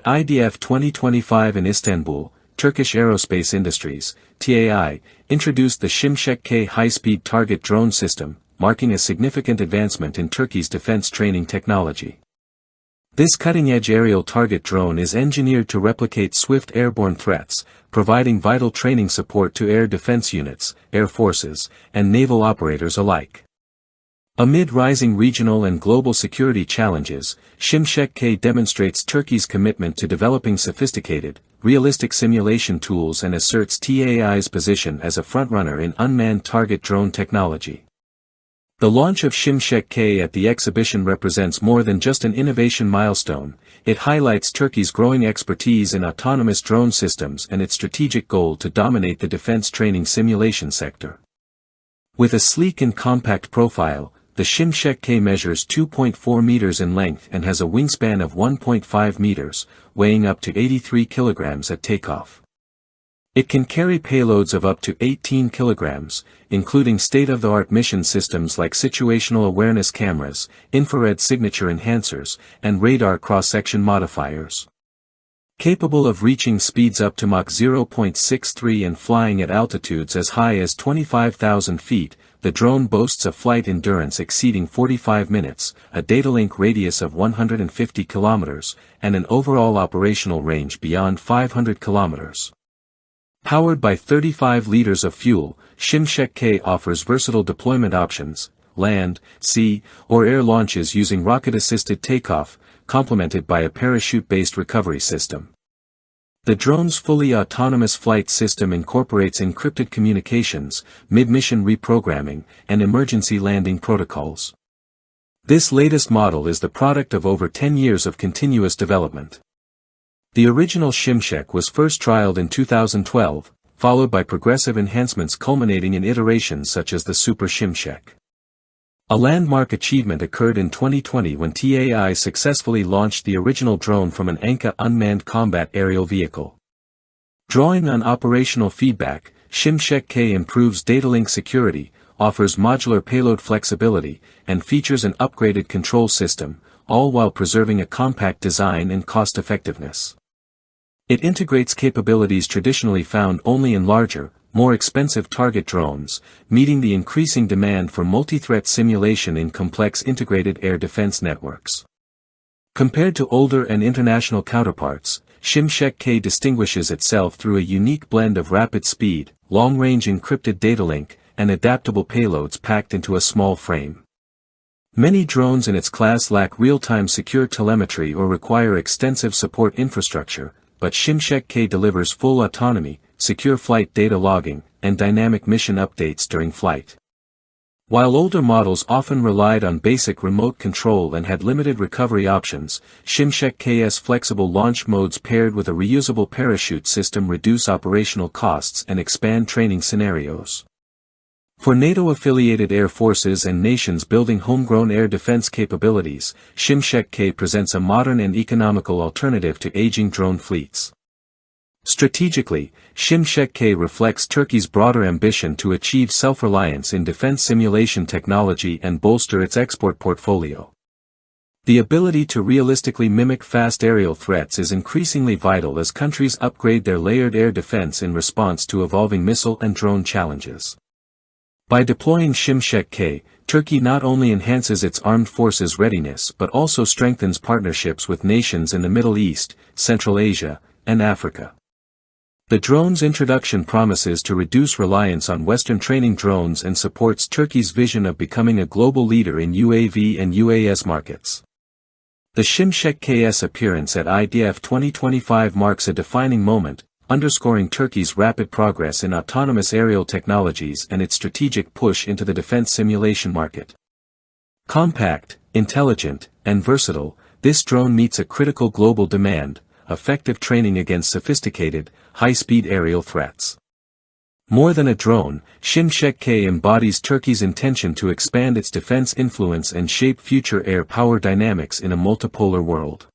At IDF 2025 in Istanbul, Turkish Aerospace Industries, TAI, introduced the Şimşek-K High-Speed Target Drone system, marking a significant advancement in Turkey's defense training technology. This cutting-edge aerial target drone is engineered to replicate swift airborne threats, providing vital training support to air defense units, air forces, and naval operators alike. Amid rising regional and global security challenges, Şimşek-K demonstrates Turkey's commitment to developing sophisticated, realistic simulation tools and asserts TAI's position as a frontrunner in unmanned target drone technology. The launch of Şimşek-K at the exhibition represents more than just an innovation milestone, it highlights Turkey's growing expertise in autonomous drone systems and its strategic goal to dominate the defense training simulation sector. With a sleek and compact profile, the Şimşek-K measures 2.4 meters in length and has a wingspan of 1.5 meters, weighing up to 83 kilograms at takeoff. It can carry payloads of up to 18 kilograms, including state-of-the-art mission systems like situational awareness cameras, infrared signature enhancers, and radar cross-section modifiers. Capable of reaching speeds up to Mach 0.63 and flying at altitudes as high as 25,000 feet, the drone boasts a flight endurance exceeding 45 minutes, a datalink radius of 150 kilometers, and an overall operational range beyond 500 kilometers. Powered by 35 liters of fuel, Şimşek-K offers versatile deployment options, land, sea, or air launches using rocket-assisted takeoff, complemented by a parachute-based recovery system. The drone's fully autonomous flight system incorporates encrypted communications, mid-mission reprogramming, and emergency landing protocols. This latest model is the product of over 10 years of continuous development. The original Şimşek was first trialed in 2012, followed by progressive enhancements culminating in iterations such as the Super Şimşek. A landmark achievement occurred in 2020 when TAI successfully launched the original drone from an Anka unmanned combat aerial vehicle. Drawing on operational feedback, Şimşek-K improves datalink security, offers modular payload flexibility, and features an upgraded control system, all while preserving a compact design and cost-effectiveness. It integrates capabilities traditionally found only in larger, more expensive target drones, meeting the increasing demand for multi-threat simulation in complex integrated air defense networks. Compared to older and international counterparts, Şimşek-K distinguishes itself through a unique blend of rapid speed, long-range encrypted datalink, and adaptable payloads packed into a small frame. Many drones in its class lack real-time secure telemetry or require extensive support infrastructure, but Şimşek-K delivers full autonomy, secure flight data logging, and dynamic mission updates during flight. While older models often relied on basic remote control and had limited recovery options, Şimşek-K's flexible launch modes paired with a reusable parachute system reduce operational costs and expand training scenarios. For NATO-affiliated air forces and nations building homegrown air defense capabilities, Şimşek-K presents a modern and economical alternative to aging drone fleets. Strategically, Şimşek-K reflects Turkey's broader ambition to achieve self-reliance in defense simulation technology and bolster its export portfolio. The ability to realistically mimic fast aerial threats is increasingly vital as countries upgrade their layered air defense in response to evolving missile and drone challenges. By deploying Şimşek-K, Turkey not only enhances its armed forces' readiness but also strengthens partnerships with nations in the Middle East, Central Asia, and Africa. The drone's introduction promises to reduce reliance on Western training drones and supports Turkey's vision of becoming a global leader in UAV and UAS markets. The Şimşek-K's appearance at IDF 2025 marks a defining moment, underscoring Turkey's rapid progress in autonomous aerial technologies and its strategic push into the defense simulation market. Compact, intelligent, and versatile, this drone meets a critical global demand, effective training against sophisticated, high-speed aerial threats. More than a drone, Şimşek-K embodies Turkey's intention to expand its defense influence and shape future air power dynamics in a multipolar world.